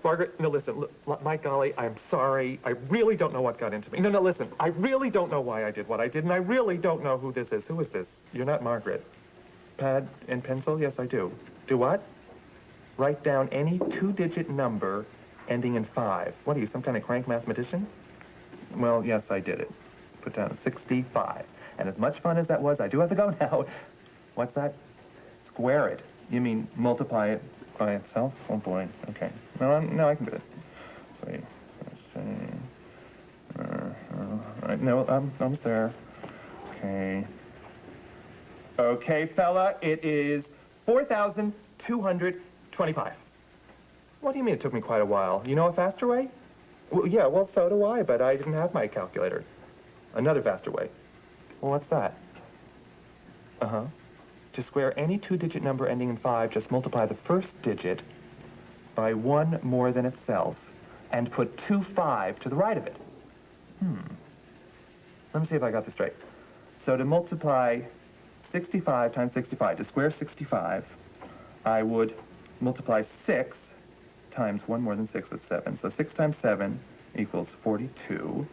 Margaret, no, listen, my golly, I'm sorry. I really don't know what got into me. No, listen, I really don't know why I did what I did, and I really don't know who this is. Who is this? You're not Margaret. Pad and pencil? Yes, I do. Do what? Write down any two-digit number ending in 5. What are you, some kind of crank mathematician? Well, yes, I did it. Put down 65. And as much fun as that was, I do have to go now. What's that? Square it. You mean multiply it by itself? Oh, boy. Okay. No, I can do it. Let's see. All right. No, I'm almost there. Okay. Okay, fella, it is 4,225. What do you mean it took me quite a while? You know a faster way? Well, yeah, well, so do I, but I didn't have my calculator. Another faster way. Well, what's that? Uh-huh. To square any two-digit number ending in 5, just multiply the first digit by 1 more than itself and put 25 to the right of it. Let me see if I got this straight. So to multiply 65 times 65, to square 65, I would multiply 6 times 1 more than 6 is 7. So 6 times 7 equals 42.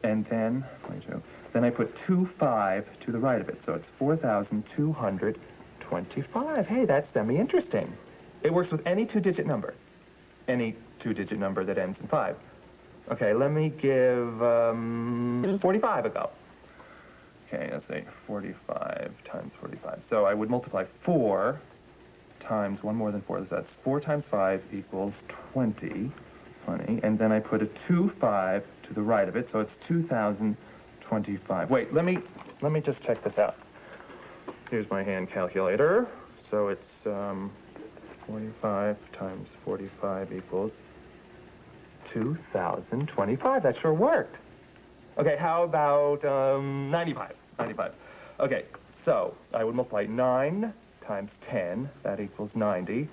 And then, 22. Then I put 25 to the right of it, so it's 4,225. Hey, that's semi-interesting. It works with any two-digit number. Any two-digit number that ends in 5. Okay, let me give 45 a go. Okay, let's say 45 times 45. So I would multiply 4 times 1 more than 4. That's 4 times 5 equals 20. 20. And then I put a 25 to the right of it, so it's 2,025. Wait, let me just check this out. Here's my hand calculator. So it's 45 times 45 equals 2,025. That sure worked. Okay, how about 95? 95. Okay, so I would multiply 9 times 10. That equals 90.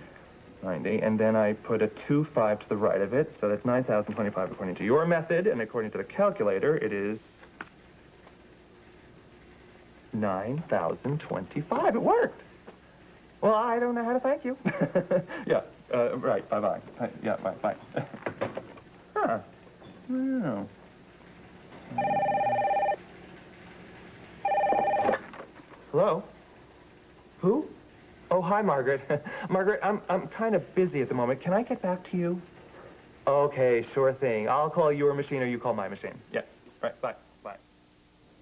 90. And then I put a 25 to the right of it, so that's 9,025 according to your method, and according to the calculator, it is 9,025. It worked. Well, I don't know how to thank you. Yeah, right, bye-bye. Yeah, bye. Huh. No. Hello? Who? Oh, hi, Margaret. Margaret, I'm kind of busy at the moment. Can I get back to you? Okay, sure thing. I'll call your machine or you call my machine. Yeah, right, bye.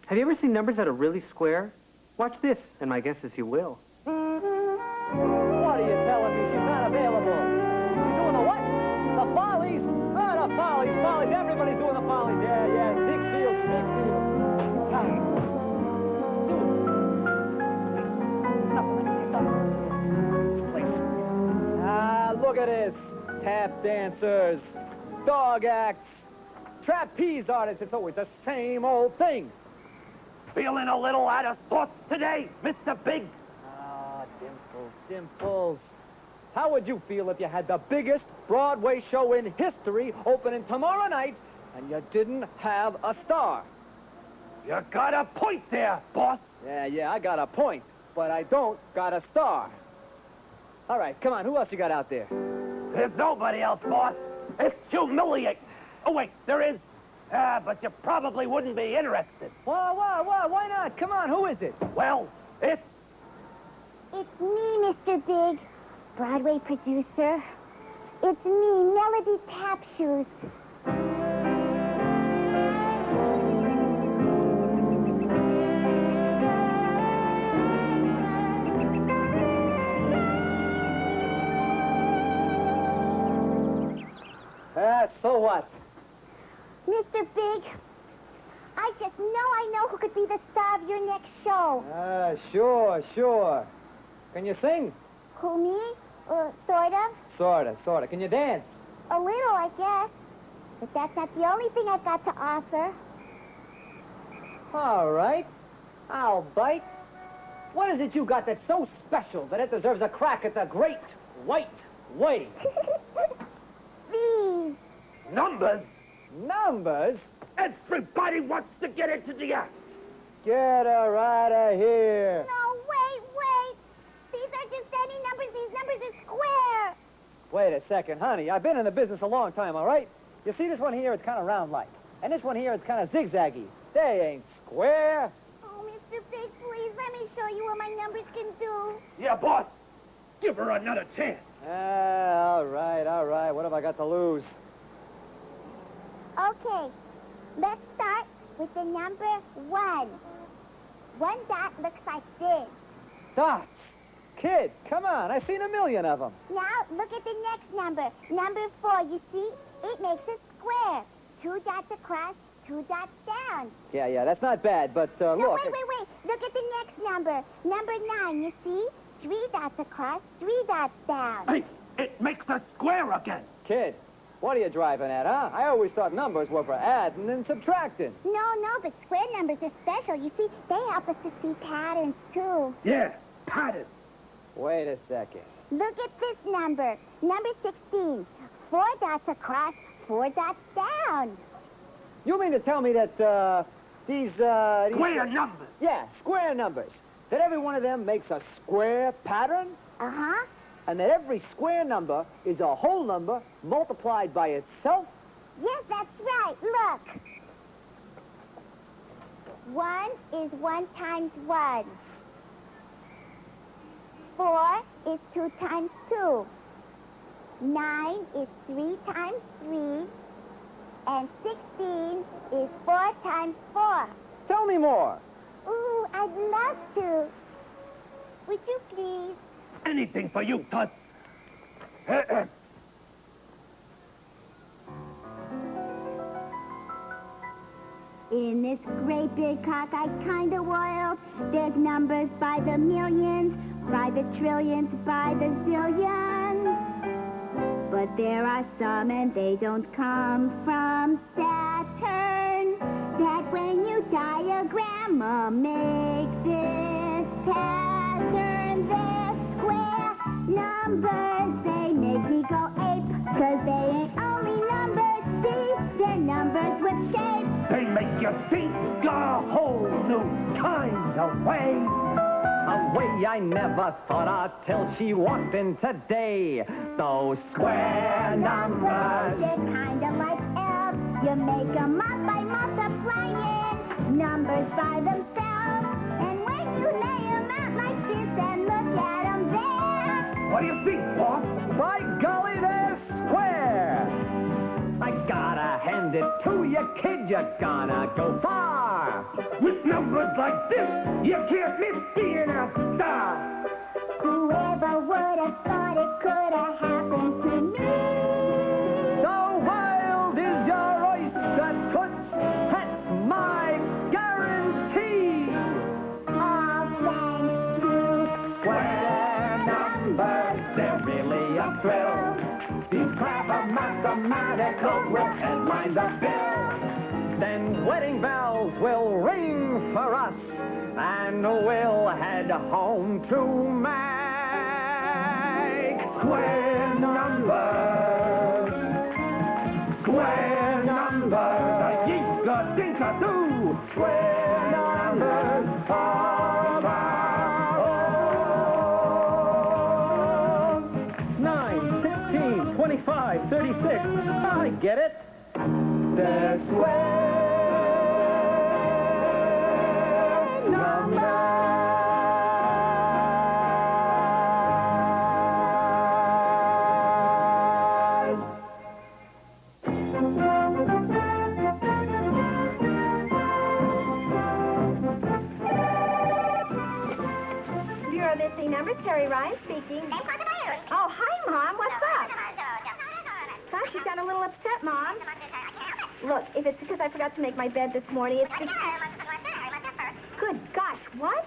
Have you ever seen numbers that are really square? Watch this, and my guess is you will. What are you telling me? She's not available. She's doing the what? The Follies? Oh, the Follies. Everybody's doing the Follies. Yeah. Ziegfeld. This place. Look at this. Tap dancers, dog acts, trapeze artists. It's always the same old thing. Feeling a little out of sorts today, Mr. Big? Ah, Dimples. How would you feel if you had the biggest Broadway show in history opening tomorrow night and you didn't have a star? You got a point there, boss. Yeah, I got a point, but I don't got a star. All right, come on, who else you got out there? There's nobody else, boss. It's humiliating. Oh, wait, there is. But you probably wouldn't be interested. Why not? Come on, who is it? Well, it's... It's me, Mr. Big, Broadway producer. It's me, Melody Tapshoes. So what? Mr. Big, I just know who could be the star of your next show. Sure. Can you sing? Who, me? Sort of. Sorta. Can you dance? A little, I guess. But that's not the only thing I've got to offer. All right. I'll bite. What is it you got that's so special that it deserves a crack at the great white way? These. Numbers? Everybody wants to get into the act. Get her out of here. No, wait. These are just any numbers. These numbers are square. Wait a second, honey. I've been in the business a long time, all right? You see this one here, it's kind of round-like. And this one here, it's kind of zigzaggy. They ain't square. Oh, Mr. Big, please, let me show you what my numbers can do. Yeah, boss. Give her another chance. All right. What have I got to lose? Okay, let's start with the number 1. One dot looks like this. Dots. Kid, come on. I've seen a million of them. Now, look at the next number. Number 4, you see? It makes a square. 2 dots across, 2 dots down. Yeah, that's not bad, but No, look. wait. Look at the next number. Number 9, you see? 3 dots across, 3 dots down. Hey, it makes a square again. Kid, what are you driving at, huh? I always thought numbers were for adding and subtracting. No, but square numbers are special. You see, they help us to see patterns, too. Yeah, pattern. Wait a second. Look at this number. Number 16. 4 dots across, 4 dots down. You mean to tell me that, these Square numbers. Yeah, square numbers. That every one of them makes a square pattern? Uh-huh. And that every square number is a whole number multiplied by itself? Yes, that's right. Look. 1 is 1 times 1. 4 is 2 times 2. 9 is 3 times 3. And 16 is 4 times 4. Tell me more. Ooh, I'd love to. Would you please? Anything for you, Tut. In this great big cockeyed kind of world, there's numbers by the millions, by the trillions, by the zillions. But there are some, and they don't come from Saturn, that when you diagram make this pattern. They're square numbers, they make me go ape, 'cause they ain't only numbers, see, they're numbers with shape. They make you think a whole new kind of way. A way I never thought of till she walked in today. Those square numbers. They're kinda like elves. You make 'em up by multiplying numbers by themselves. And when you lay 'em out like this and look at 'em there. What do you think, boss? By golly, they're square. I gotta hand it to you, kid. You're gonna go far. With numbers like this, you can't miss being a star. Whoever would have thought it could have happened to me? So wild is your oyster, Toots. That's my guarantee. All thanks to Square numbers, they're really a thrill. These clever mathematicals will headline the bill. Then wedding bells will ring for us, and we'll head home to make square numbers. Square numbers. Yinka dinka doo. Square numbers of our own. 9, 16, 25, 36. I get it. They're square numbers. Bureau of Missing Numbers, Terry Ryan speaking. Oh, hi, Mom. What's up? Gosh, you sound a little upset, Mom. Look, if it's because I forgot to make my bed this morning, it's because... Good gosh, what?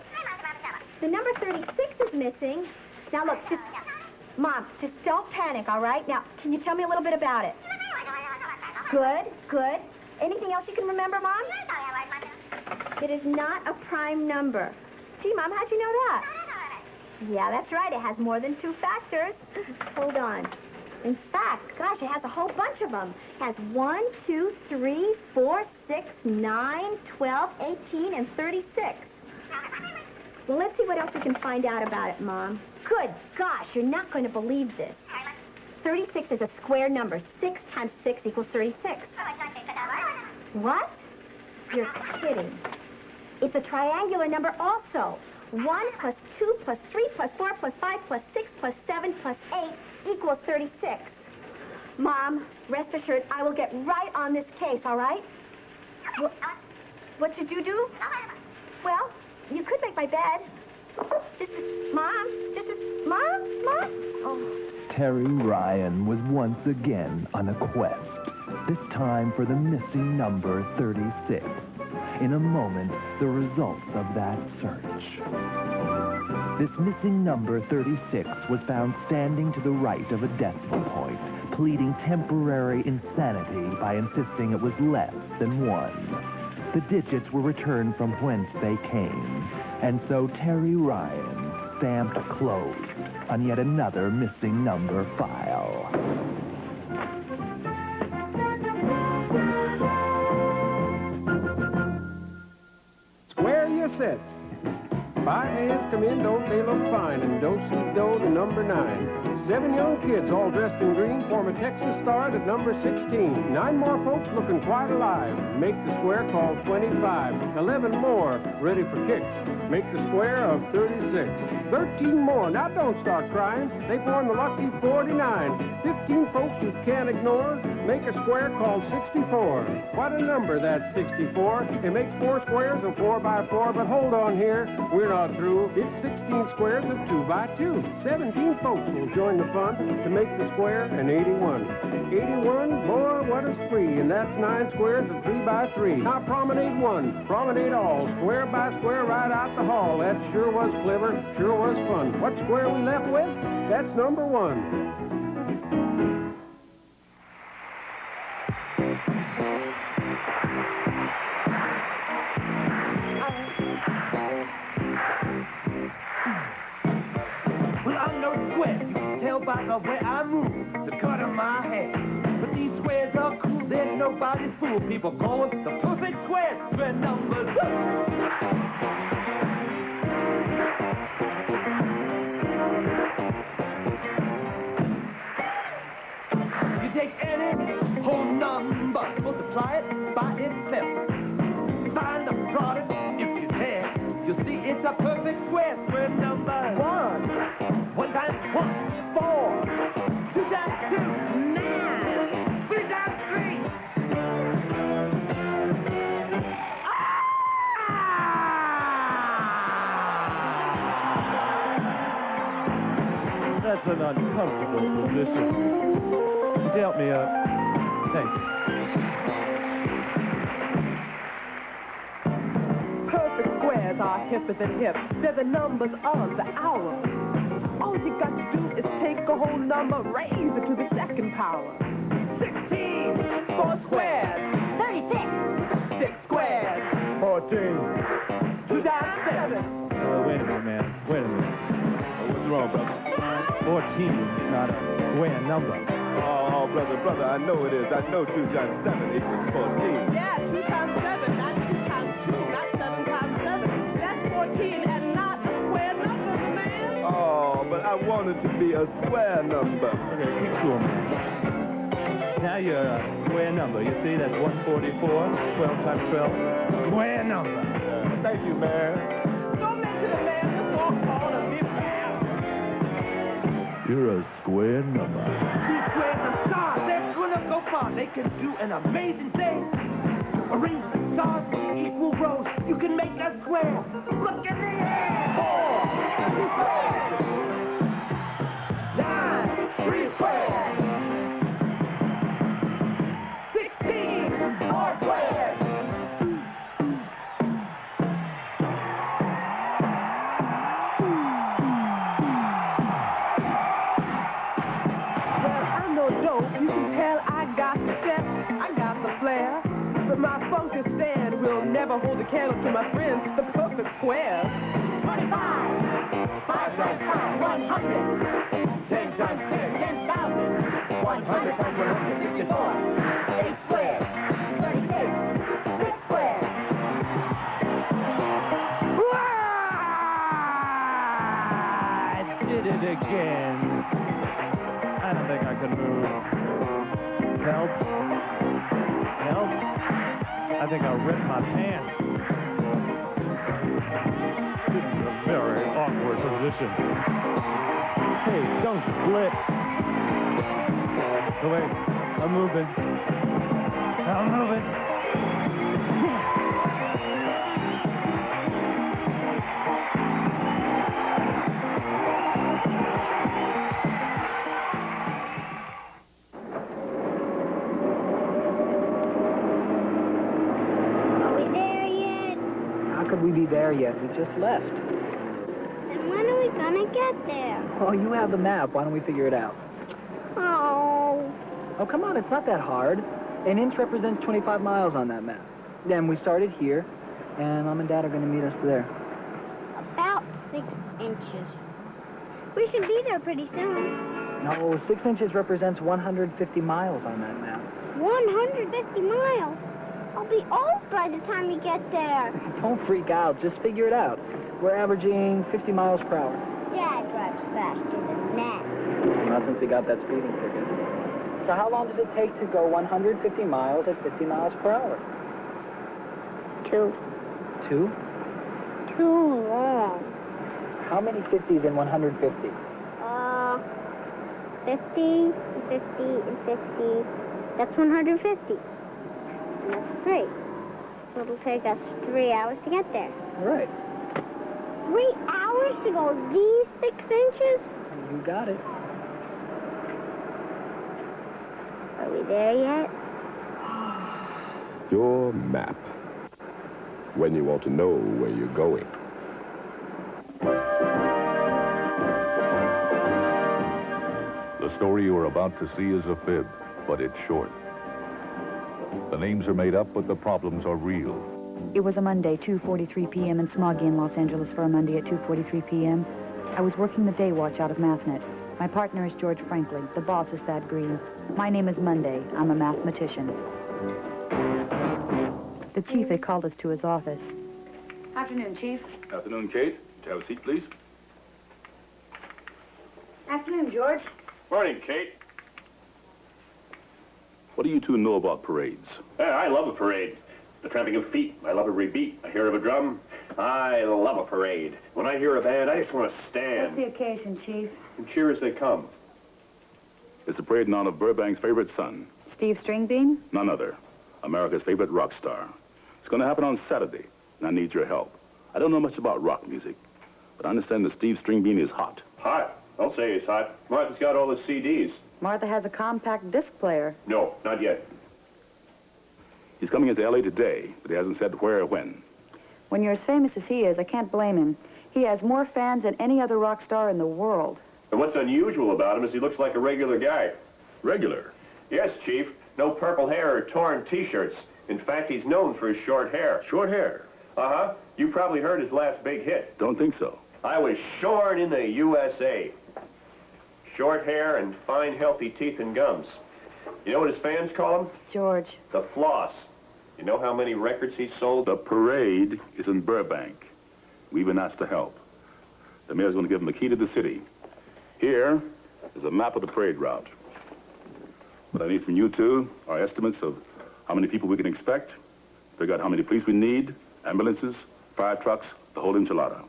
The number 36 is missing. Now, look, just... Mom, just don't panic, all right? Now, can you tell me a little bit about it? Good. Anything else you can remember, Mom? It is not a prime number. Gee, Mom, how'd you know that? Yeah, that's right. It has more than 2 factors. Hold on. In fact, gosh, it has a whole bunch of them. It has 1, 2, 3, 4, 6, 9, 12, 18, and 36. Well, let's see what else we can find out about it, Mom. Good gosh, you're not going to believe this. 36 is a square number. 6 times 6 equals 36. What? You're kidding. It's a triangular number also. 1 plus 2 plus 3 plus 4 plus 5 plus 6 plus 7 plus 8 equals 36. Mom, rest assured, I will get right on this case, all right? What should you do? Well, you could make my bed. Mom? Oh. Terry Ryan was once again on a quest, this time for the missing number 36. In a moment, the results of that search. This missing number 36 was found standing to the right of a decimal point, pleading temporary insanity by insisting it was less than 1. The digits were returned from whence they came, and so Terry Ryan stamped closed on yet another missing number file. Square your sets. 5 hands come in, don't they look fine? And don't see dough to number 9. 7 young kids all dressed in green form a Texas start at number 16. 9 more folks looking quite alive. Make the square called 25. 11 more ready for kicks. Make the square of 36. 13 more. Now don't start crying. They form the lucky 49. 15 folks you can't ignore. Make a square called 64. What a number, that's 64. It makes 4 squares of 4 by 4, but hold on here. We're not through. It's 16 squares of 2 by 2. 17 folks will join the fun to make the square an 81. 81, boy, what a spree. And that's 9 squares of 3 by 3. Now promenade 1, promenade all, square by square right out the hall. That sure was clever, sure was fun. What square we left with? That's number 1. Well, I'm no square. You can tell by the way I move, the cut of my hair. But these squares are cool. They're nobody's fool. People call them the perfect squares. Square numbers. You take any whole number, multiply it by itself. Find the product if you dare. You'll see it's a perfect square. Square number 1. 1 times 1, 4. 2 times 2, 9. 3 times 3. That's an uncomfortable position. Would you help me up? Thank you. Perfect squares are hipper than hip. They're the numbers of the hour. All you got to do is take a whole number, raise it to the second power. 16, 4 squares. 36, 6 squares. 14. 2 times 7. Wait a minute, man. Wait a minute. What's wrong, brother? 14 is not a square number. Oh, brother, I know it is. I know 2 times 7 equals 14. Yeah, 2 times 7, not 2 times 2, not 7 times 7. That's 14 and not a square number, man. Oh, but I want it to be a square number. Okay, keep cool, man. Now you're a square number. You see, that's 144. 12 times 12. Square number. Thank you, man. Don't mention it, man. Just walk on and be fair. You're a square number. These squares are stars. They're gonna go far. They can do an amazing thing. Arrange the stars in equal rows. You can make a square. Look in the air. 4, 2 squares. 9, 3 squares. 16, 4 squares. You can tell I got the steps, I got the flair. But my funky stand will never hold a candle to my friends, the perfect square. 25, 5 times 5, 100. 10 times 10, 10,000. 100 times 164. 8 squares. 36. 6 squares. I did it again. I don't think I could can move. Help. Help. I think I'll rip my pants. This is a very awkward position. Hey, don't flip. Oh, wait. I'm moving. I'm moving. We be there yet? We just left. Then when are we gonna get there? Oh, you have the map. Why don't we figure it out? Oh. Oh, come on. It's not that hard. An inch represents 25 miles on that map. Then we started here, and Mom and Dad are going to meet us there. About 6 inches. We should be there pretty soon. No, 6 inches represents 150 miles on that map. 150 miles. I'll be old by the time we get there. Don't freak out. Just figure it out. We're averaging 50 miles per hour. Dad drives faster than that. Not since he got that speeding ticket. So how long does it take to go 150 miles at 50 miles per hour? 2. 2? Too long. How many 50s in 150? 50, and 50, and 50. That's 150. And that's 3. So it'll take us 3 hours to get there. Right. 3 hours to go these 6 inches? You got it. Are we there yet? Your map. When you want to know where you're going. The story you are about to see is a fib, but it's short. The names are made up, but the problems are real. It was a Monday, 2:43 p.m. and smoggy in Los Angeles for a Monday at 2:43 p.m. I was working the day watch out of MathNet. My partner is George Franklin. The boss is Thad Green. My name is Monday. I'm a mathematician. The chief had called us to his office. Afternoon, Chief. Afternoon, Kate. Have a seat, please. Afternoon, George. Morning, Kate. What do you two know about parades? I love a parade. The tramping of feet. I love every beat. I hear of a drum. I love a parade. When I hear a band, I just want to stand What's the occasion, Chief? and cheer as they come. It's a parade in honor of Burbank's favorite son, Steve Stringbean? none other, America's favorite rock star. It's going to happen on Saturday, and I need your help. I don't know much about rock music, but I understand that Steve Stringbean is hot. Hot? I'll say he's hot. Martha's got all the CDs. Martha has a compact disc player. No, not yet. He's coming into L.A. today, but he hasn't said where or when. When you're as famous as he is, I can't blame him. He has more fans than any other rock star in the world. And what's unusual about him is he looks like a regular guy. Regular? Yes, Chief. No purple hair or torn T-shirts. In fact, he's known for his short hair. Short hair? Uh-huh. You probably heard his last big hit. Don't think so. I was shorn in the USA. Short hair and fine, healthy teeth and gums. You know what his fans call him? George. The Floss. You know how many records he sold? The parade is in Burbank. We've been asked to help. The mayor's going to give him the key to the city. Here is a map of the parade route. What I need from you two are estimates of how many people we can expect, figure out how many police we need, ambulances, fire trucks, the whole enchilada.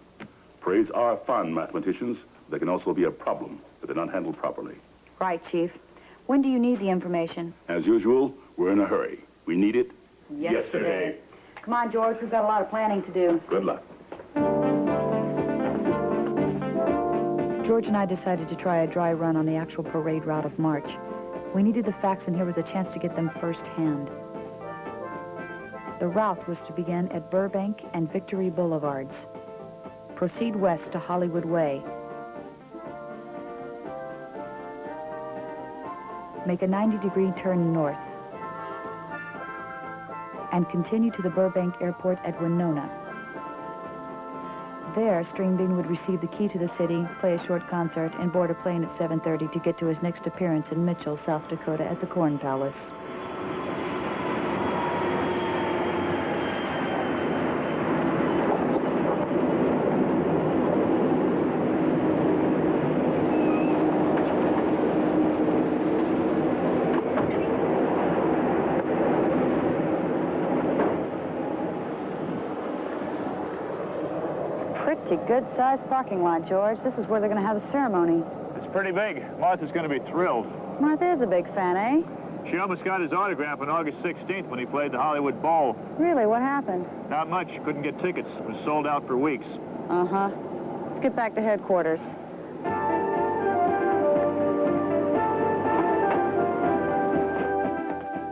Parades are fun, mathematicians. They can also be a problem if they're not handled properly. Right, Chief. When do you need the information? As usual, we're in a hurry. We need it Yesterday. Come on, George. We've got a lot of planning to do. Good luck. George and I decided to try a dry run on the actual parade route of March. We needed the facts, and here was a chance to get them firsthand. The route was to begin at Burbank and Victory Boulevards. Proceed west to Hollywood Way. Make a 90-degree turn north. And continue to the Burbank Airport at Winona. There, Stringbean would receive the key to the city, play a short concert, and board a plane at 7:30 to get to his next appearance in Mitchell, South Dakota at the Corn Palace. pretty good-sized parking lot, George. This is where they're going to have the ceremony. It's pretty big. Martha's going to be thrilled. Martha is a big fan, eh? She almost got his autograph on August 16th when he played the Hollywood Bowl. Really? What happened? Not much. Couldn't get tickets. It was sold out for weeks. Uh-huh. Let's get back to headquarters.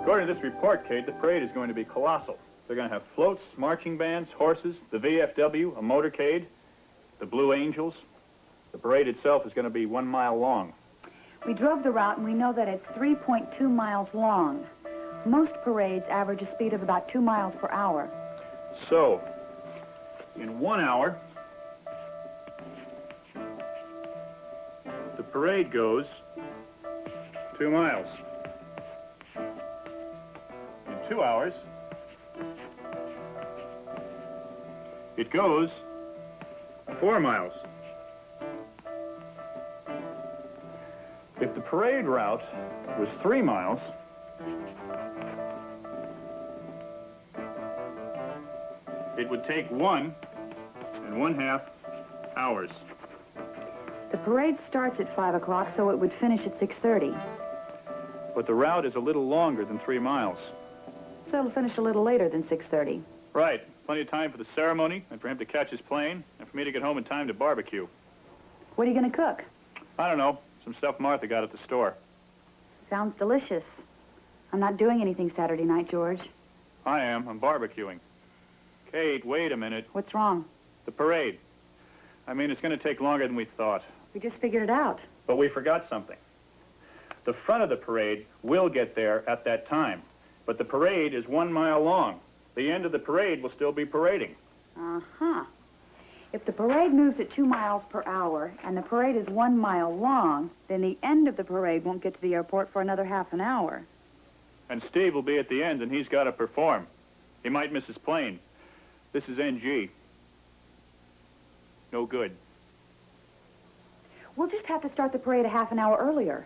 According to this report, Kate, the parade is going to be colossal. They're going to have floats, marching bands, horses, the VFW, a motorcade, the Blue Angels. The parade itself is going to be 1 mile long. We drove the route, and we know that it's 3.2 miles long. Most parades average a speed of about 2 miles per hour. So, in 1 hour, the parade goes 2 miles. In 2 hours, it goes 4 miles. If the parade route was 3 miles, it would take 1 1/2 hours. The parade starts at 5 o'clock, so it would finish at 6:30. But the route is a little longer than 3 miles. So it'll finish a little later than 6:30. Right. Plenty of time for the ceremony, and for him to catch his plane, and for me to get home in time to barbecue. What are you going to cook? I don't know. Some stuff Martha got at the store. Sounds delicious. I'm not doing anything Saturday night, George. I am. I'm barbecuing. Kate, wait a minute. What's wrong? The parade. I mean, it's going to take longer than we thought. We just figured it out. But we forgot something. The front of the parade will get there at that time. But the parade is 1 mile long. The end of the parade will still be parading. Uh-huh. If the parade moves at 2 miles per hour and the parade is 1 mile long, then the end of the parade won't get to the airport for another half an hour. And Steve will be at the end, and he's got to perform. He might miss his plane. This is NG. No good. We'll just have to start the parade a half an hour earlier.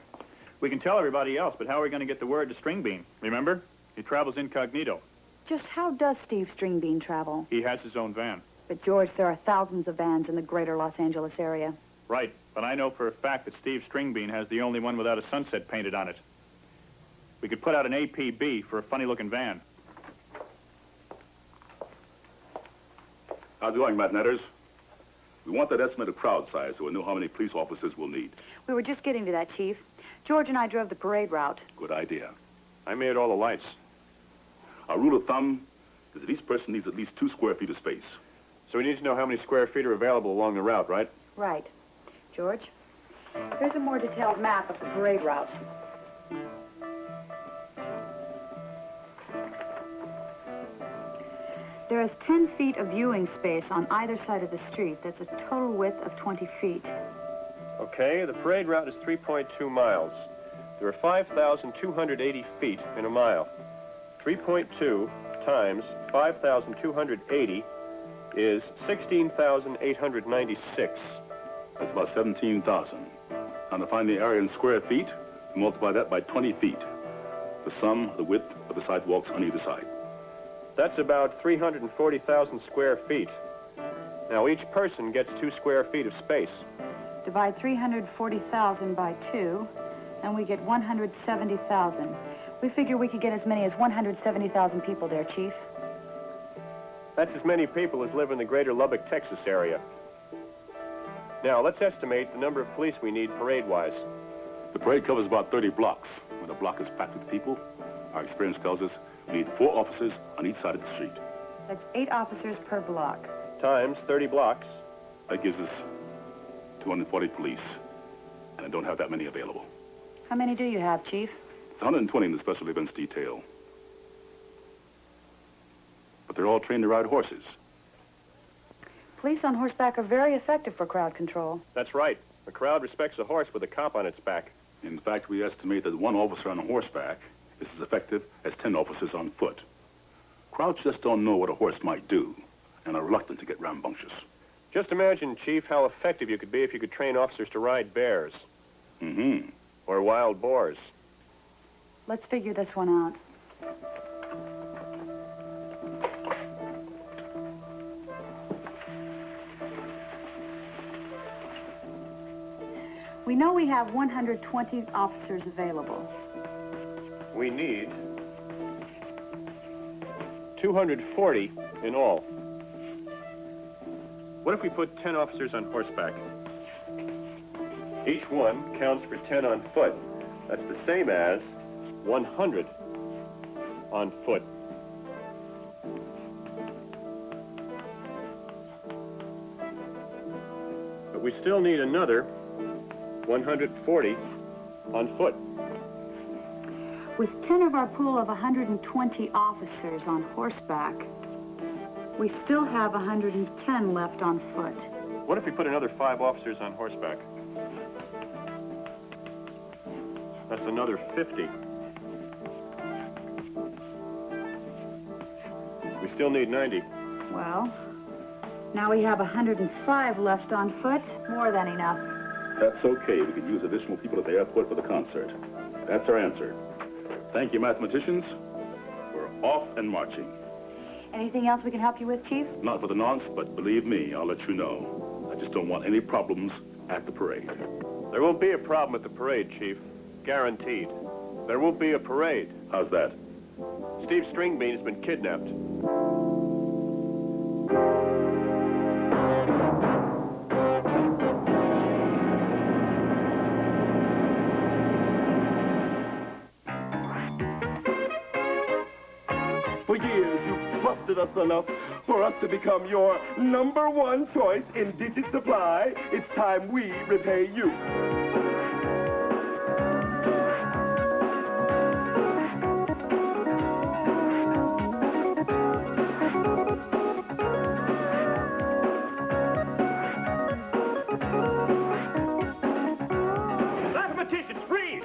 We can tell everybody else, but how are we going to get the word to Stringbean? Remember? He travels incognito. Just how does Steve Stringbean travel? He has his own van. But, George, there are thousands of vans in the greater Los Angeles area. Right, but I know for a fact that Steve Stringbean has the only one without a sunset painted on it. We could put out an APB for a funny-looking van. How's it going, Matt Netters? We want that estimate of crowd size so we'll know how many police officers we'll need. We were just getting to that, Chief. George and I drove the parade route. Good idea. I made all the lights. Our rule of thumb is that each person needs at least 2 square feet of space. So we need to know how many square feet are available along the route, right? Right. George, here's a more detailed map of the parade route. There is 10 feet of viewing space on either side of the street. That's a total width of 20 feet. Okay, the parade route is 3.2 miles. There are 5,280 feet in a mile. 3.2 times 5,280 is 16,896. That's about 17,000. And to find the area in square feet, we multiply that by 20 feet. The sum of the width of the sidewalks on either side. That's about 340,000 square feet. Now, each person gets 2 square feet of space. Divide 340,000 by 2, and we get 170,000. We figure we could get as many as 170,000 people there, Chief. That's as many people as live in the greater Lubbock, Texas area. Now, let's estimate the number of police we need parade-wise. The parade covers about 30 blocks. When a block is packed with people, our experience tells us we need 4 officers on each side of the street. That's 8 officers per block. Times 30 blocks. That gives us 240 police, and I don't have that many available. How many do you have, Chief? It's 120 in the special events detail. But they're all trained to ride horses. Police on horseback are very effective for crowd control. That's right. The crowd respects a horse with a cop on its back. In fact, we estimate that 1 officer on a horseback is as effective as 10 officers on foot. Crowds just don't know what a horse might do and are reluctant to get rambunctious. Just imagine, Chief, how effective you could be if you could train officers to ride bears. Mm-hmm. Or wild boars. Let's figure this one out. We know we have 120 officers available. We need 240 in all. What if we put 10 officers on horseback? Each one counts for 10 on foot. That's the same as 100 on foot. But we still need another 140 on foot. With 10 of our pool of 120 officers on horseback, we still have 110 left on foot. What if we put another 5 officers on horseback? That's another 50. We still need 90. Well, now we have 105 left on foot. More than enough. That's okay. We could use additional people at the airport for the concert. That's our answer. Thank you, mathematicians. We're off and marching. Anything else we can help you with, Chief? Not for the nonce, but believe me, I'll let you know. I just don't want any problems at the parade. There won't be a problem at the parade, Chief. Guaranteed. There won't be a parade. How's that? Steve Stringbean has been kidnapped. For years, you've trusted us enough for us to become your #1 choice in digit supply. It's time we repay you. Mathematicians, freeze!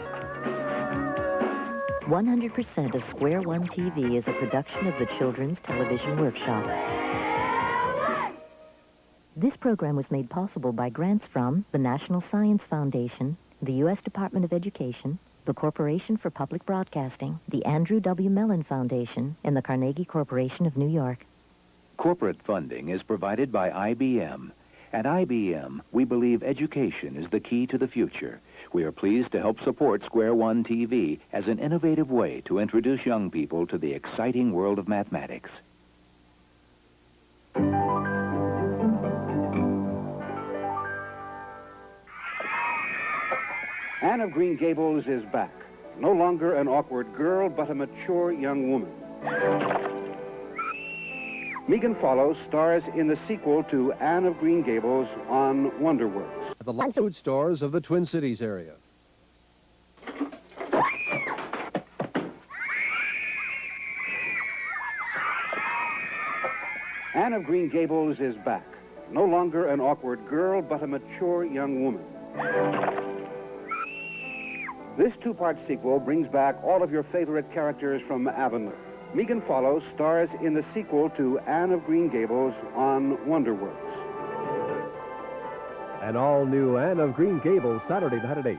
100% of Square One TV is a production of the Children's Television Workshop. This program was made possible by grants from the National Science Foundation, the U.S. Department of Education, the Corporation for Public Broadcasting, the Andrew W. Mellon Foundation, and the Carnegie Corporation of New York. Corporate funding is provided by IBM. At IBM, we believe education is the key to the future. We are pleased to help support Square One TV as an innovative way to introduce young people to the exciting world of mathematics. Anne of Green Gables is back. No longer an awkward girl, but a mature young woman. Megan Follows stars in the sequel to Anne of Green Gables on Wonderworks. At the food stores of the Twin Cities area. Anne of Green Gables is back. No longer an awkward girl, but a mature young woman. This two-part sequel brings back all of your favorite characters from Avonlea. Megan Follows stars in the sequel to Anne of Green Gables on Wonderworks. An all-new Anne of Green Gables, Saturday night at 8.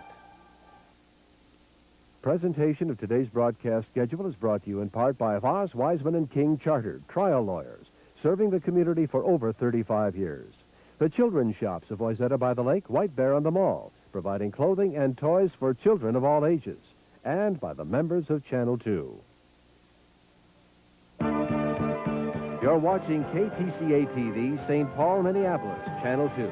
Presentation of today's broadcast schedule is brought to you in part by Voss, Wiseman, and King Chartered, trial lawyers, serving the community for over 35 years. The Children's Shops of Wayzata by the Lake, White Bear on the Mall, providing clothing and toys for children of all ages, and by the members of Channel 2. You're watching KTCA TV, St. Paul, Minneapolis, Channel 2.